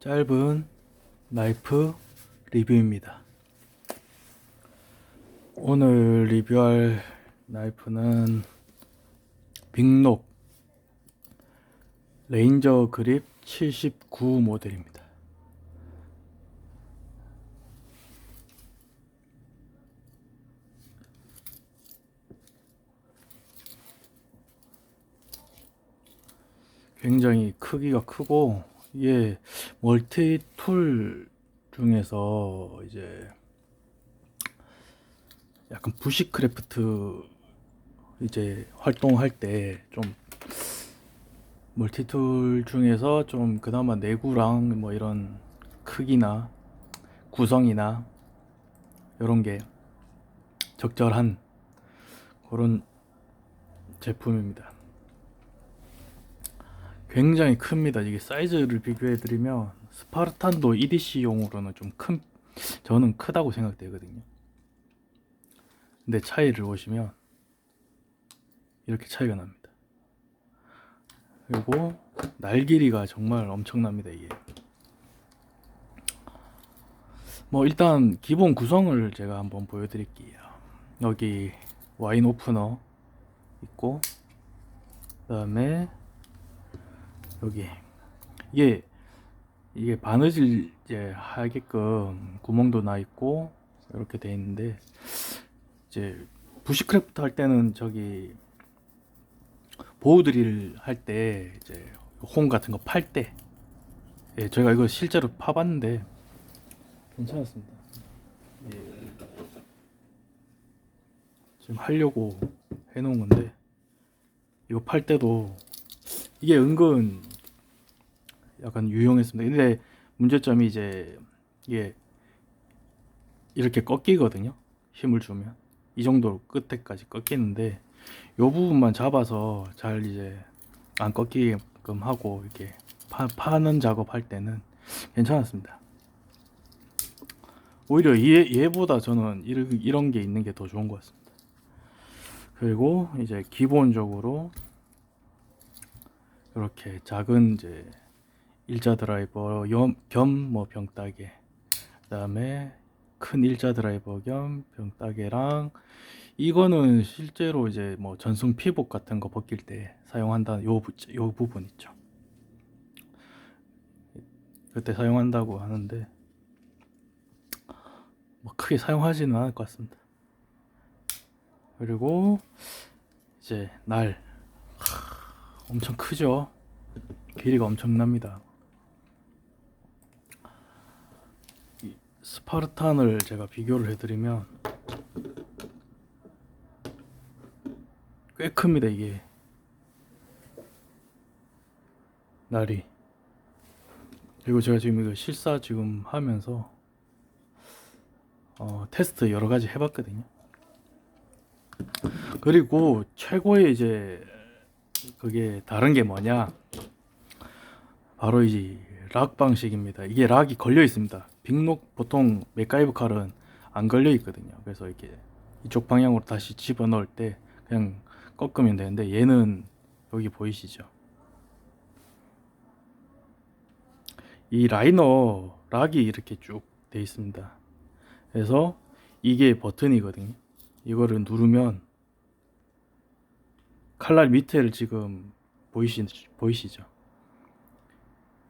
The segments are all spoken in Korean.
짧은 나이프 리뷰입니다. 오늘 리뷰할 나이프는 빅록 레인저 그립 79 모델입니다. 굉장히 크기가 크고, 이게 멀티 툴 중에서 이제 약간 부시크래프트 이제 활동할 때 좀 멀티 툴 중에서 좀 그나마 내구랑 뭐 이런 크기나 구성이나 이런 게 적절한 그런 제품입니다. 굉장히 큽니다. 이게 사이즈를 비교해 드리면 스파르탄도 EDC용으로는 좀 큰, 저는 크다고 생각되거든요. 근데 차이를 보시면 이렇게 차이가 납니다. 그리고 날 길이가 정말 엄청납니다. 이게 뭐 일단 기본 구성을 제가 한번 보여드릴게요. 여기 와인 오프너 있고, 그 다음에 여기 이게 바느질 이제 하게끔 구멍도 나 있고 이렇게 돼 있는데, 이제 부시크래프트 할 때는 저기 보호 드릴 할 때 이제 홈 같은 거 팔 때, 예, 저희가 이거 실제로 파봤는데 괜찮았습니다. 예, 지금 하려고 해놓은 건데 이거 팔 때도 이게 은근 약간 유용했습니다. 근데 문제점이 이제 이게 이렇게 꺾이거든요. 힘을 주면 이 정도로 끝에까지 꺾이는데, 요 부분만 잡아서 잘 이제 안 꺾이게끔 하고 이렇게 파는 작업할 때는 괜찮았습니다. 오히려 얘보다 저는 이런 게 있는 게 더 좋은 것 같습니다. 그리고 이제 기본적으로 이렇게 작은 이제 일자 드라이버 겸 뭐 병따개, 그다음에 큰 일자 드라이버 겸 병따개랑, 이거는 실제로 이제 뭐 전송 피복 같은 거 벗길 때 사용한다는 요 부분 있죠. 그때 사용한다고 하는데 뭐 크게 사용하지는 않을 것 같습니다. 그리고 이제 엄청 크죠. 길이가 엄청납니다. 이 스파르탄을 제가 비교를 해드리면 꽤 큽니다. 이게 날이. 그리고 제가 지금 이거 실사 지금 하면서 테스트 여러 가지 해봤거든요. 그리고 최고의 이제 그게 다른 게 뭐냐, 바로 이 락 방식입니다. 이게 락이 걸려 있습니다. 빅록 보통 맥가이버 칼은 안 걸려 있거든요. 그래서 이렇게 이쪽 방향으로 다시 집어 넣을 때 그냥 꺾으면 되는데, 얘는 여기 보이시죠? 이 라이너 락이 이렇게 쭉 돼 있습니다. 그래서 이게 버튼이거든요. 이거를 누르면 칼날 밑에를 지금 보이시죠?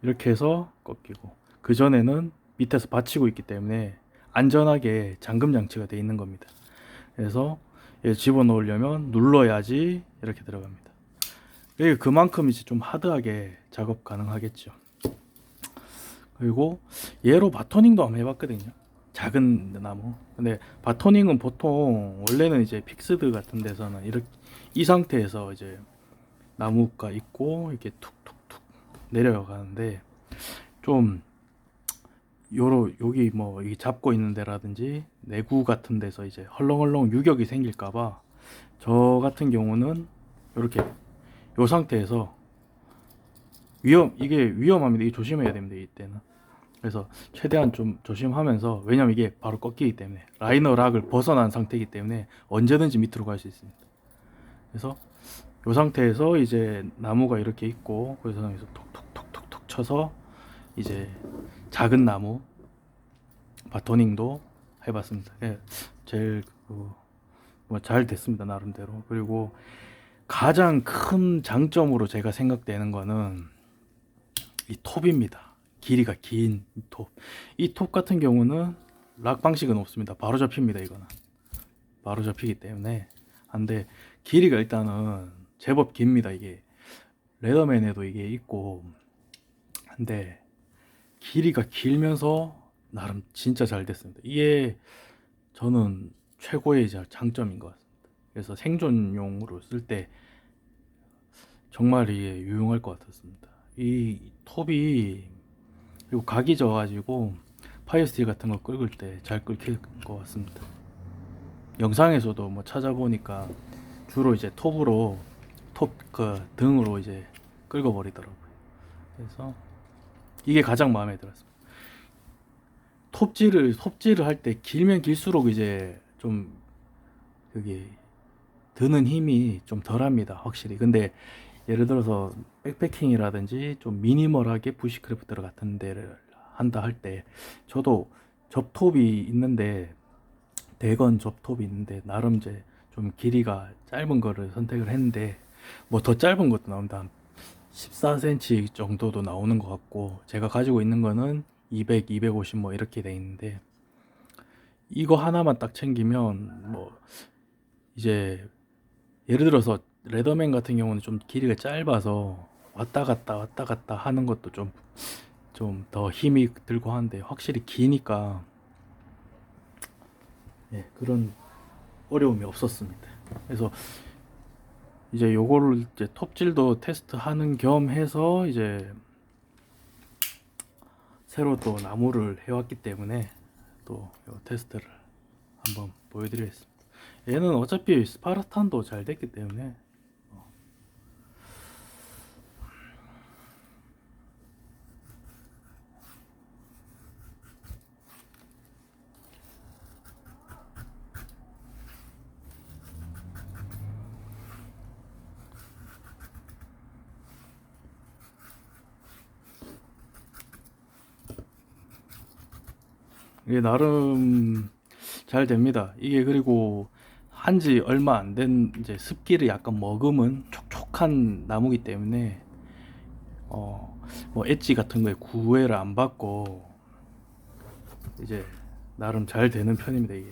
이렇게 해서 꺾이고, 그 전에는 밑에서 받치고 있기 때문에 안전하게 잠금 장치가 되어 있는 겁니다. 그래서 얘 집어넣으려면 눌러야지 이렇게 들어갑니다. 그만큼 이제 좀 하드하게 작업 가능하겠죠. 그리고 얘로 바토닝도 한번 해봤거든요. 작은 나무. 근데 바토닝은 보통 원래는 이제 픽스드 같은 데서는 이렇게 이 상태에서 이제 나무가 있고 이렇게 툭툭툭 내려가는데, 좀 여기 뭐 이 잡고 있는 데라든지 내구 같은 데서 이제 헐렁헐렁 유격이 생길까봐, 저 같은 경우는 이렇게 요 상태에서 이게 위험합니다. 이게 조심해야 됩니다. 이때는. 그래서 최대한 좀 조심하면서, 왜냐면 이게 바로 꺾이기 때문에 라이너 락을 벗어난 상태이기 때문에 언제든지 밑으로 갈 수 있습니다. 그래서 이 상태에서 이제 나무가 이렇게 있고, 그래서 톡톡톡톡톡 쳐서 이제 작은 나무 바토닝도 해봤습니다. 예, 제일 잘 됐습니다, 나름대로. 그리고 가장 큰 장점으로 제가 생각되는 거는 이 톱입니다. 길이가 긴 톱. 이 톱 같은 경우는 락 방식은 없습니다. 바로 잡힙니다. 이거는 바로 잡히기 때문에. 한데 길이가 일단은 제법 깁니다. 이게 레더맨에도 이게 있고 한데 길이가 길면서 나름 진짜 잘 됐습니다. 이게 저는 최고의 장점인 것 같습니다. 그래서 생존용으로 쓸 때 정말 이게 유용할 것 같았습니다. 이 톱이 그리고 각이 져가지고 파이어스틸 같은 거 긁을 때 잘 긁힐 것 같습니다. 영상에서도 뭐 찾아보니까 주로 이제 톱으로 톱 그 등으로 이제 긁어버리더라고요. 그래서 이게 가장 마음에 들었습니다. 톱질을 할 때 길면 길수록 이제 좀 그게 드는 힘이 좀 덜합니다, 확실히. 근데 예를 들어서 백패킹이라든지 좀 미니멀하게 부시크래프트 같은 데를 한다 할 때 저도 접톱이 있는데 대건 접톱이 있는데 나름 이제 좀 길이가 짧은 거를 선택을 했는데 뭐 더 짧은 것도 나온다. 한 14cm 정도도 나오는 것 같고 제가 가지고 있는 거는 200, 250 뭐 이렇게 돼 있는데 이거 하나만 딱 챙기면 뭐 이제 예를 들어서 레더맨 같은 경우는 좀 길이가 짧아서 왔다 갔다 하는 것도 좀 더 힘이 들고 하는데 확실히 기니까 예, 그런 어려움이 없었습니다. 그래서 이제 요거를 이제 톱질도 테스트하는 겸 해서 이제 새로 또 나무를 해왔기 때문에 또 요 테스트를 한번 보여드리겠습니다. 얘는 어차피 스파르탄도 잘 됐기 때문에 이게 나름 잘 됩니다. 이게 그리고 한지 얼마 안 된 이제 습기를 약간 머금은 촉촉한 나무기 때문에 뭐 엣지 같은 거에 구애를 안 받고 이제 나름 잘 되는 편입니다. 이게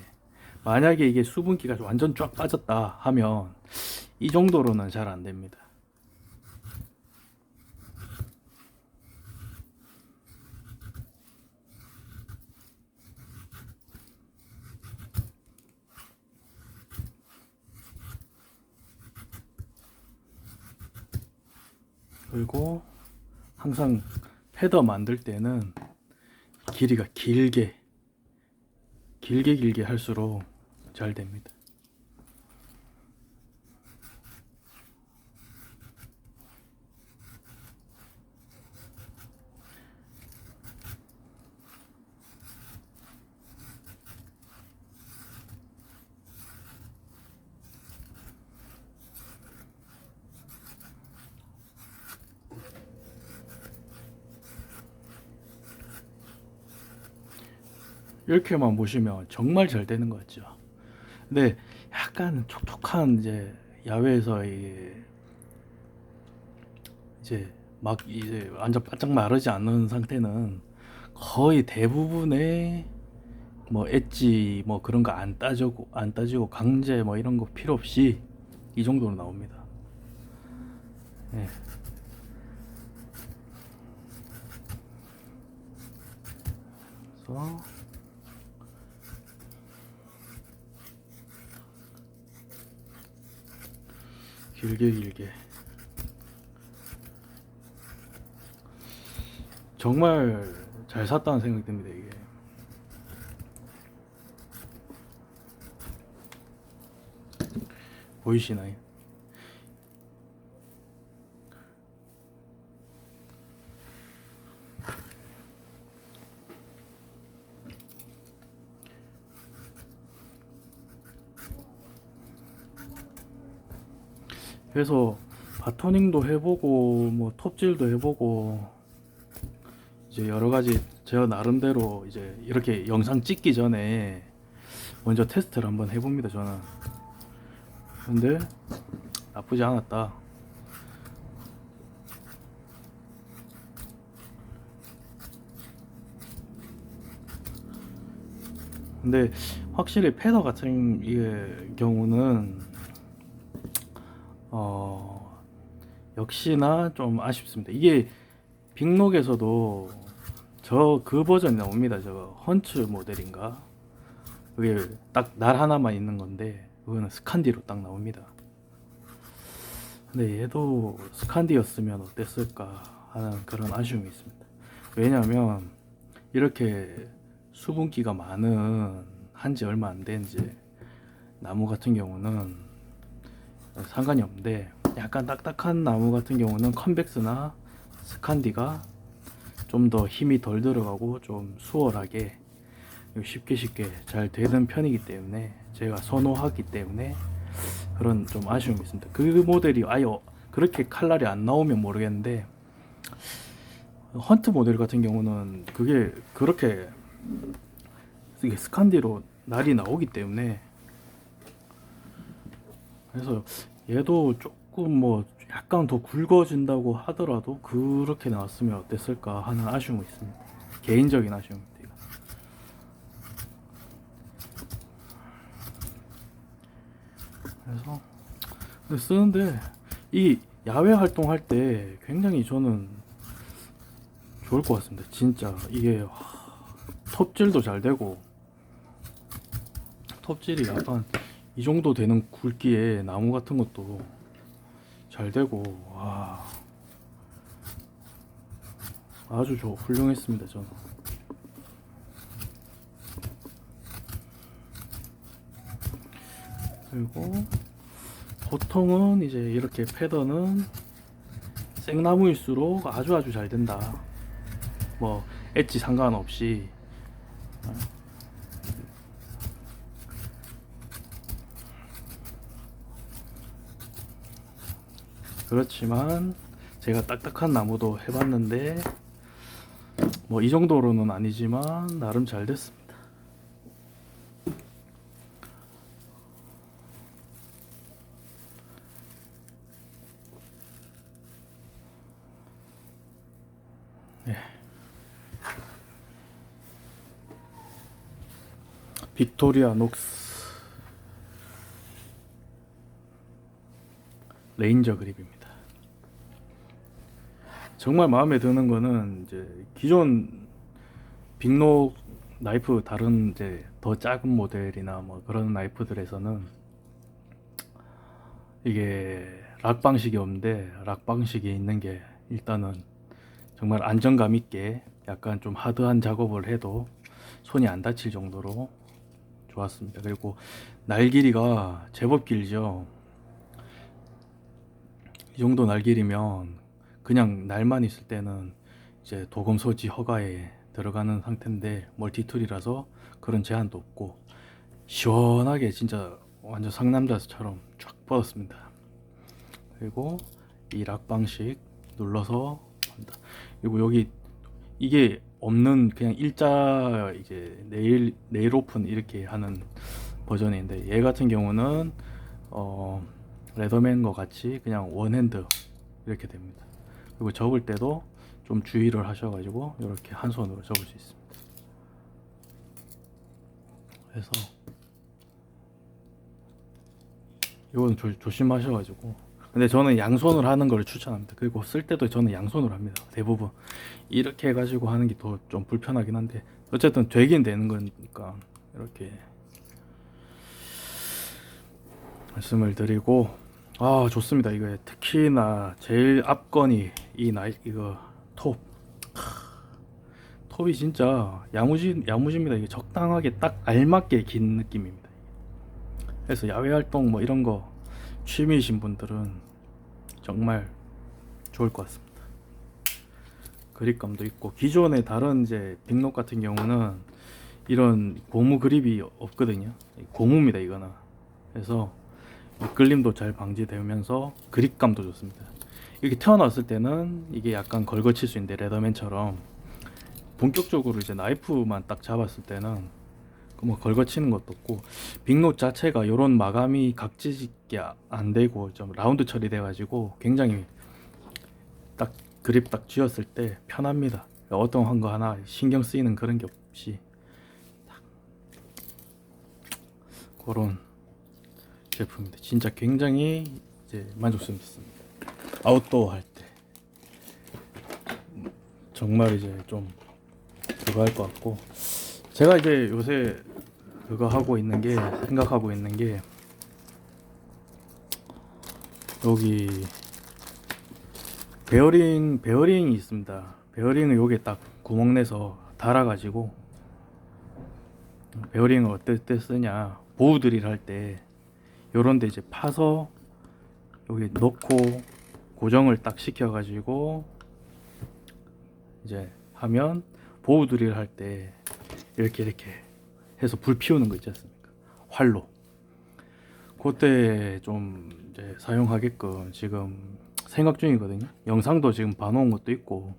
만약에 이게 수분기가 완전 쫙 빠졌다 하면 이 정도로는 잘 안 됩니다. 그리고 항상 헤더 만들 때는 길이가 길게 할수록 잘 됩니다. 이렇게만 보시면 정말 잘 되는 것 같죠. 근데 약간 촉촉한 이제 야외에서 이제 막 이제 완전 바짝 마르지 않은 상태는 거의 대부분의 뭐 엣지 뭐 그런 거 안 따지고 강제 뭐 이런 거 필요 없이 이 정도로 나옵니다. 예. 그래서 길게 정말 잘 샀다는 생각이 듭니다. 이게 보이시나요? 그래서 바토닝도 해보고 뭐 톱질도 해보고 이제 여러 가지 저 나름대로 이제 이렇게 영상 찍기 전에 먼저 테스트를 한번 해봅니다 저는. 근데 나쁘지 않았다. 근데 확실히 패더 같은 경우는 역시나 좀 아쉽습니다. 이게 빅록에서도 저 그 버전이 나옵니다. 저 헌츠 모델인가? 그게 딱 날 하나만 있는 건데 그거는 스칸디로 딱 나옵니다. 근데 얘도 스칸디였으면 어땠을까 하는 그런 아쉬움이 있습니다. 왜냐하면 이렇게 수분기가 많은 한지 얼마 안 된 이제 나무 같은 경우는 상관이 없는데, 약간 딱딱한 나무 같은 경우는 컨벡스나 스칸디가 좀 더 힘이 덜 들어가고 좀 수월하게 쉽게 잘 되는 편이기 때문에 제가 선호하기 때문에 그런 좀 아쉬움이 있습니다. 그 모델이 아예 그렇게 칼날이 안 나오면 모르겠는데, 헌트 모델 같은 경우는 그게 그렇게 이게 스칸디로 날이 나오기 때문에, 그래서 얘도 조금 뭐 약간 더 굵어진다고 하더라도 그렇게 나왔으면 어땠을까 하는 아쉬움이 있습니다. 개인적인 아쉬움입니다. 이거. 그래서 근데 쓰는데 이 야외 활동할 때 굉장히 저는 좋을 것 같습니다. 진짜 이게 톱질도 잘 되고, 톱질이 약간 이 정도 되는 굵기에 나무 같은 것도 잘 되고, 와, 아주 훌륭했습니다 저는. 그리고 보통은 이제 이렇게 패더는 생나무일수록 아주 잘 된다. 뭐 엣지 상관없이. 그렇지만 제가 딱딱한 나무도 해봤는데 뭐 이 정도로는 아니지만 나름 잘 됐습니다. 네. 빅토리아 녹스 레인저 그립입니다. 정말 마음에 드는 거는 이제 기존 빅록 나이프 다른 이제 더 작은 모델이나 뭐 그런 나이프들에서는 이게 락 방식이 없는데, 락 방식이 있는 게 일단은 정말 안정감 있게 약간 좀 하드한 작업을 해도 손이 안 다칠 정도로 좋았습니다. 그리고 날 길이가 제법 길죠. 이 정도 날 길이면 그냥 날만 있을 때는 이제 도금 소지 허가에 들어가는 상태인데, 멀티툴이라서 그런 제한도 없고 시원하게 진짜 완전 상남자처럼 쫙 뻗었습니다. 그리고 이 락 방식 눌러서 한다. 그리고 여기 이게 없는 그냥 일자 이제 네일 오픈 이렇게 하는 버전인데, 얘 같은 경우는 레더맨과 같이 그냥 원핸드 이렇게 됩니다. 그리고 접을 때도 좀 주의를 하셔가지고 이렇게 한 손으로 접을 수 있습니다. 그래서 이건 조심하셔가지고, 근데 저는 양손으로 하는 걸 추천합니다. 그리고 쓸 때도 저는 양손으로 합니다. 대부분 이렇게 해가지고 하는 게 더 좀 불편하긴 한데 어쨌든 되긴 되는 거니까 이렇게 말씀을 드리고, 아 좋습니다. 이거 특히나 제일 앞건이 이거 톱이 진짜 야무집니다. 이게 적당하게 딱 알맞게 긴 느낌입니다. 그래서 야외 활동 뭐 이런 거 취미이신 분들은 정말 좋을 것 같습니다. 그립감도 있고, 기존의 다른 이제 빅록 같은 경우는 이런 고무 그립이 없거든요. 고무입니다 이거는. 그래서 미끌림도 잘 방지되면서 그립감도 좋습니다. 이렇게 태어났을 때는 이게 약간 걸거칠 수 있는데, 레더맨처럼 본격적으로 이제 나이프만 딱 잡았을 때는 뭐 걸거치는 것도 없고, 빅노 자체가 요런 마감이 각지게 안 되고 좀 라운드 처리돼 가지고 굉장히 딱 그립 딱 쥐었을 때 편합니다. 어떤 거 하나 신경 쓰이는 그런 게 없이 딱 그런 제품인데 진짜 굉장히 이제 만족스럽습니다. 아웃도어 할 때 정말 이제 좀 그거 할 것 같고, 제가 이제 요새 그거 하고 있는 게, 생각하고 있는 게, 여기 베어링이 있습니다. 베어링을 여기에 딱 구멍 내서 달아가지고, 베어링을 어떨 때 쓰냐, 보우 드릴 할 때 요런데 이제 파서 여기 넣고 고정을 딱 시켜가지고 이제 하면, 보우 드릴 할 때 이렇게 해서 불 피우는 거 있지 않습니까? 활로. 그때 좀 이제 사용하게끔 지금 생각 중이거든요. 영상도 지금 봐놓은 것도 있고,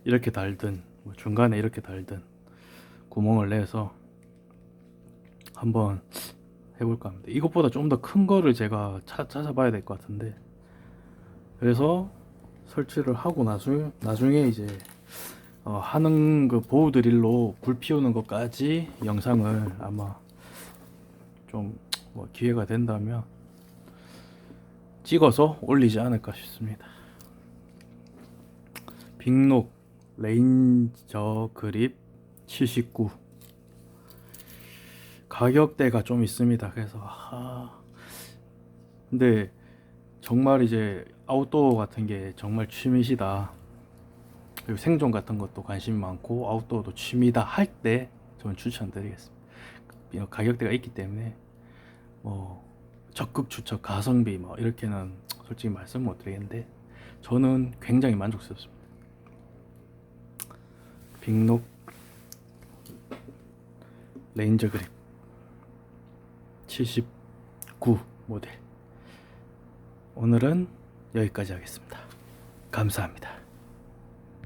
이렇게 달든 뭐 중간에 이렇게 달든 구멍을 내서 한번 해볼까 합니다. 이것보다 좀 더 큰 거를 제가 찾아봐야 될 것 같은데, 그래서 설치를 하고 나중에 이제 하는 그 보우 드릴로 불 피우는 것까지 영상을 아마 좀 뭐 기회가 된다면 찍어서 올리지 않을까 싶습니다. 빅록 레인저 그립 79, 가격대가 좀 있습니다. 그래서 근데 정말 이제 아웃도어 같은 게 정말 취미시다, 그리고 생존 같은 것도 관심이 많고 아웃도어도 취미다 할 때 저는 추천드리겠습니다. 가격대가 있기 때문에 뭐 적극 추천, 가성비 뭐 이렇게는 솔직히 말씀 못 드리겠는데, 저는 굉장히 만족스럽습니다. 빅록 레인저 그립 79 모델. 오늘은 여기까지 하겠습니다. 감사합니다.